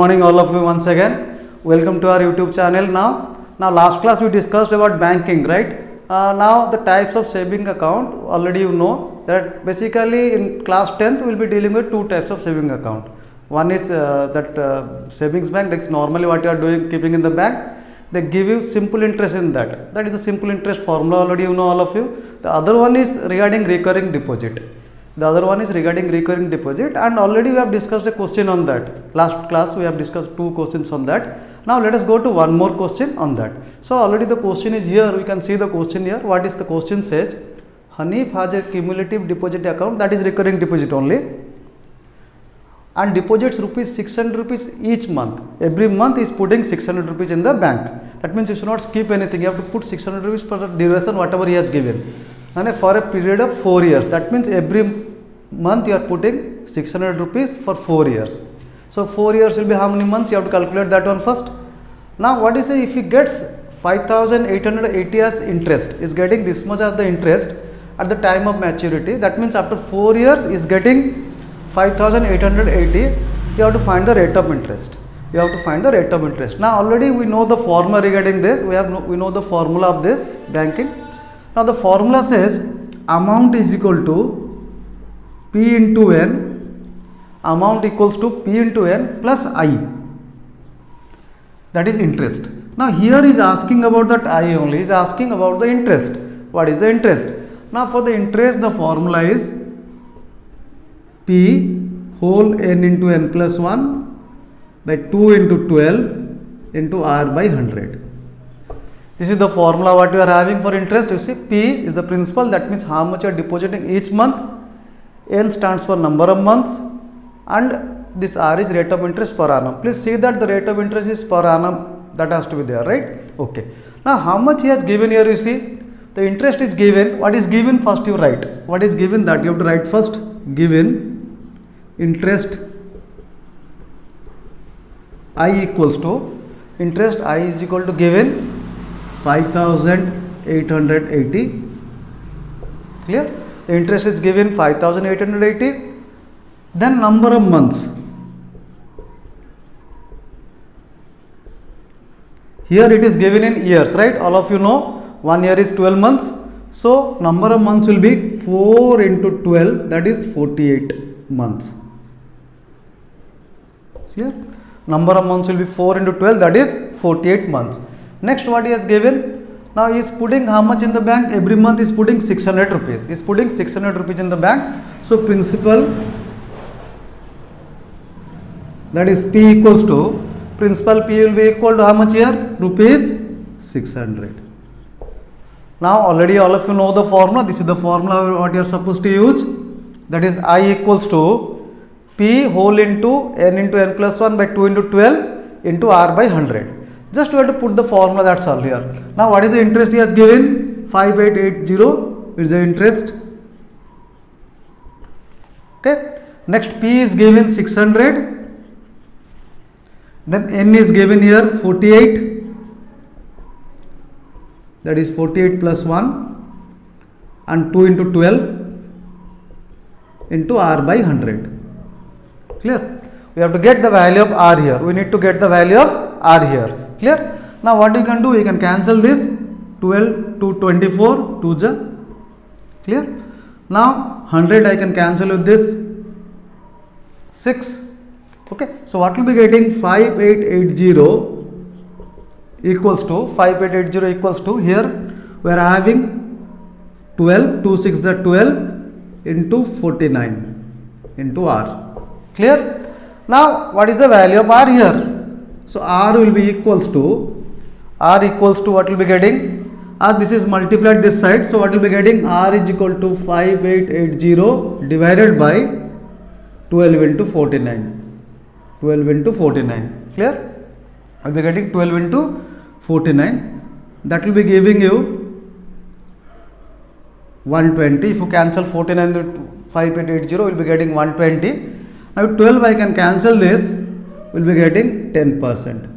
Morning all of you once again. Welcome to our YouTube channel. Now last class we discussed about banking, right? Now the types of saving account, already you know that basically in class 10th we will be dealing with two types of saving account. One is savings bank, that's normally what you are doing, keeping in the bank. They give you simple interest in that. That is the simple interest formula, already you know all of you. The other one is regarding recurring deposit. The other one is regarding recurring deposit, and already we have discussed a question on that. Last class we have discussed two questions on that. Now let us go to one more question on that. So already the question is here, we can see the question here. What is the question says? Hanif has a cumulative deposit account, that is recurring deposit only, and deposits rupees 600 rupees each month. Every month is putting 600 rupees in the bank. That means you should not skip anything. You have to put 600 rupees for the duration whatever he has given, and for a period of 4 years. That means every month you are putting 600 rupees for 4 years. So 4 years will be how many months? You have to calculate that one first. Now what is say, if he gets 5880 as interest, is getting this much as the interest at the time of maturity, that means after 4 years is getting 5880. You have to find the rate of interest. You have to find the rate of interest. Now already we know the formula regarding this. We know the formula of this banking. Now the formula says amount is equal to P into N, amount equals to P into N plus I, that is interest. Now here is asking about that I only, is asking about the interest. What is the interest? Now for the interest the formula is P whole N into N plus 1 by 2 into 12 into R by 100. This is the formula what you are having for interest. You see, P is the principal, that means how much you are depositing each month. N stands for number of months, and this R is rate of interest per annum. Please see that the rate of interest is per annum, that has to be there, right? Okay. Now how much he has given here, you see, the interest is given. What is given? First you write. What is given, that you have to write first. Given interest I equals to, interest I is equal to given 5880. Clear? The interest is given 5880. Then number of months. Here it is given in years, right? All of you know 1 year is 12 months. So number of months will be 4 into 12, that is 48 months. Here number of months will be 4 into 12, that is 48 months. Next what he has given? Now he is putting how much in the bank? Every month is putting 600 rupees. He is putting 600 rupees in the bank. So principal, that is P equals to, principal P will be equal to how much here? Rupees 600. Now already all of you know the formula. This is the formula what you are supposed to use. That is I equals to P whole into N plus 1 by 2 into 12 into R by 100. Just we have to put the formula, that's all here. Now what is the interest he has given? 5880 is the interest. Okay. Next P is given 600. Then N is given here 48. That is 48 plus 1 and 2 into 12 into R by 100. Clear? We have to get the value of R here. We need to get the value of R here. Clear? Now what you can do, you can cancel this 12 to 24 2 ja. Clear? Now 100 I can cancel with this 6. Okay. So what will be getting? 5880 equals to, 5880 equals to, here we are having 12, 2 6 the 12 into 49 into R. Clear? Now what is the value of R here? So R will be equals to, R equals to what will be getting, as this is multiplied this side, so what will be getting? R is equal to 5880 divided by 12 into 49. 12 into 49. Clear? I will be getting 12 into 49. That will be giving you 120. If you cancel 49 with 5880, you will be getting 120. Now with 12 I can cancel this, will be getting 10%.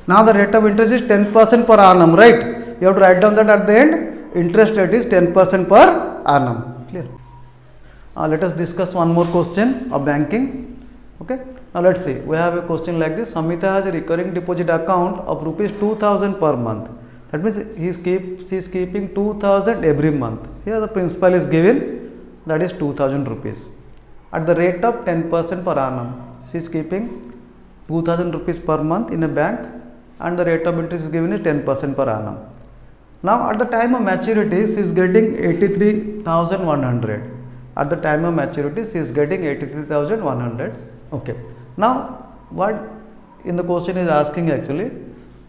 Now the rate of interest is 10% per annum, right? You have to write down that at the end, interest rate is 10% per annum. Clear? Let us discuss one more question of banking. Okay. Okay. Now let's see. We have a question like this. Samita has a recurring deposit account of rupees 2000 per month. That means she is keeping 2000 every month. Here the principal is given, that is 2000 rupees. At the rate of 10% per annum. She is keeping 2000 rupees per month in a bank and the rate of interest is given is 10% per annum. Now at the time of maturity, she is getting 83,100. At the time of maturity, she is getting 83,100. Okay. Now what in the question is asking actually,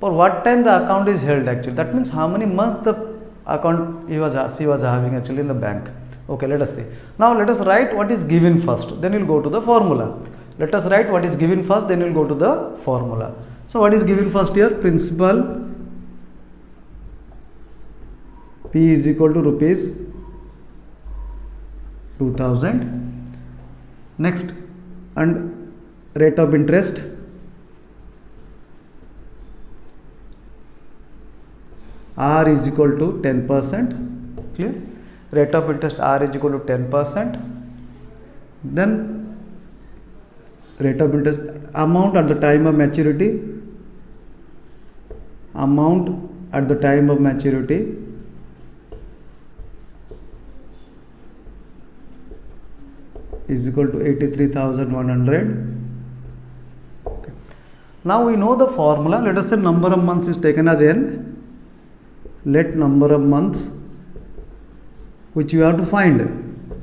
for what time the account is held actually. That means how many months the account she was having actually in the bank. Okay, let us see. Now let us write what is given first, then we will go to the formula. Let us write what is given first, then we will go to the formula. So what is given first here? Principal P is equal to rupees 2000. Next, and rate of interest R is equal to 10%. Clear? Rate of interest R is equal to 10%. Then rate of interest amount at the time of maturity. Amount at the time of maturity is equal to 83,100. Okay. Now we know the formula. Let us say number of months is taken as n. Let number of months which you have to find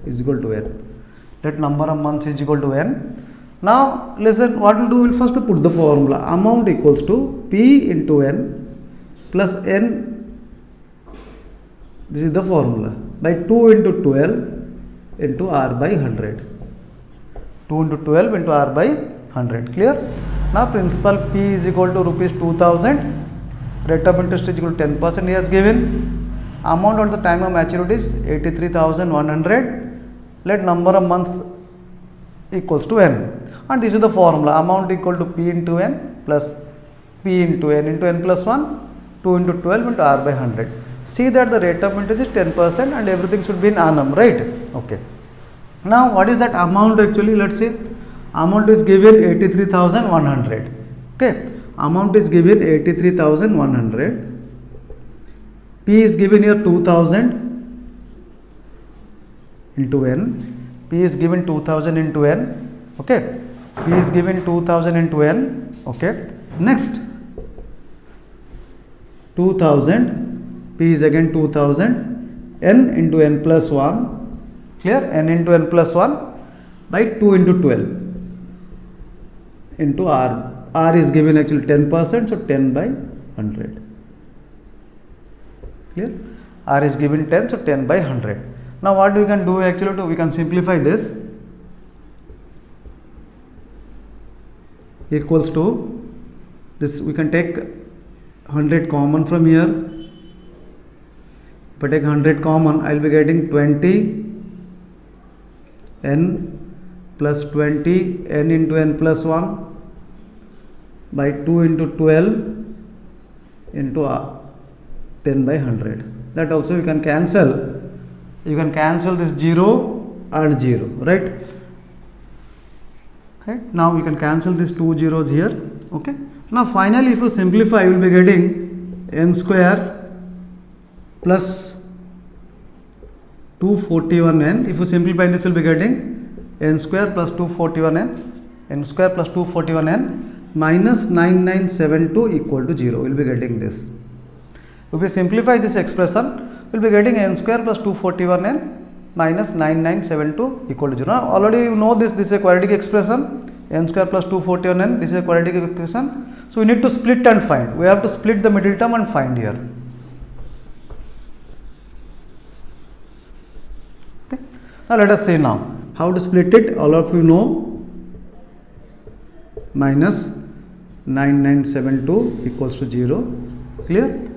is equal to n. Let number of months is equal to n. Now listen, what we'll do, we'll first put the formula. Amount equals to P into n plus n. This is the formula by 2 into 12 into R by 100. 2 into 12 into R by 100. Clear? Now principal P is equal to rupees 2000. Rate of interest is equal to 10% he has given. Amount at the time of maturity is 83,100. Let number of months equals to n. And this is the formula. Amount equal to P into n plus P into n plus 1. 2 into 12 into R by 100. See that the rate of interest is 10% and everything should be in annum, right? Okay. Now what is that amount actually? Let's see. Amount is given 83,100. Okay. Amount is given 83,100. P is given here 2000 into n. P is given 2000 into n. Okay. P is given 2000 into n. Okay. Next 2000. P is again 2000. N into n plus 1. Clear? N into n plus 1 by 2 into 12 into R. R is given actually 10%, so 10 by 100. Clear? R is given 10, so 10 by 100. Now what we can do actually, we can simplify this. Equals to this, we can take 100 common from here. If I take 100 common, I will be getting 20 n plus 20 n into n plus 1 by 2 into 12 into 10 by 100. That also you can cancel. You can cancel this 0 and 0, right? Right? Now we can cancel these 2 zeros here. Okay. Now finally, if you simplify, you will be getting n square plus 241n. If you simplify this, you will be getting n square plus 241n. N square plus 241n minus 9972 equal to 0. We will be getting this. If we simplify this expression, we will be getting n square plus 241n minus 9972 equal to 0. Now already you know this is a quadratic expression. N square plus 241n, this is a quadratic expression. So we need to split and find. We have to split the middle term and find here. Okay. Now let us see now how to split it. All of you know. Minus 9972 equals to 0. Clear?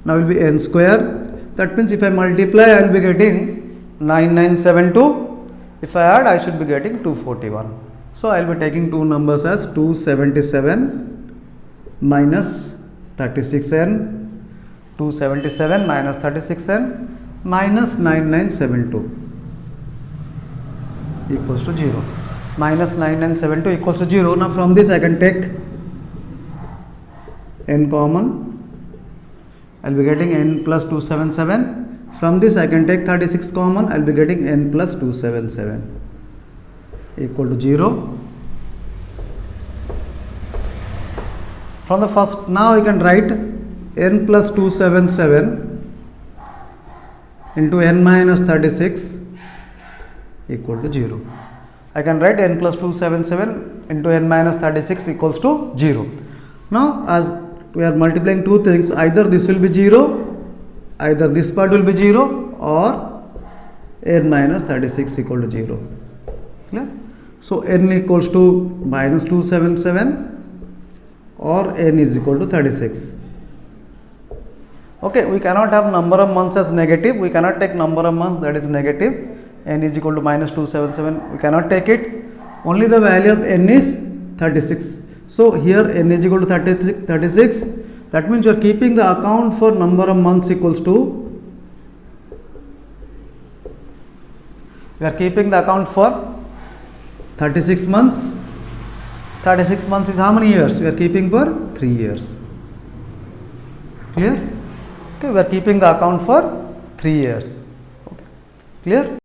Now will be n square. That means if I multiply, I will be getting 9972. If I add, I should be getting 241. So I will be taking two numbers as 277 minus 36n. 277 minus 36n minus 9972 equals to 0. minus 9972 equals to 0. Now from this I can take n common. I'll be getting n plus 277. From this I can take 36 common. I'll be getting n plus 277 equal to 0. From the first, now I can write n plus 277 into n minus 36 equal to 0. I can write n plus 277 into n minus 36 equals to 0. Now as we are multiplying two things, either this will be 0, either this part will be 0, or n minus 36 equal to 0. Clear? So n equals to minus 277 or n is equal to 36. Okay, we cannot have number of months as negative. We cannot take number of months that is negative. N is equal to minus 277. We cannot take it. Only the value of n is 36. So here n is equal to 36. That means you are keeping the account for number of months equals to, we are keeping the account for 36 months. 36 months is how many years? We are keeping for 3 years. Clear? Okay, we are keeping the account for 3 years. Okay. Clear?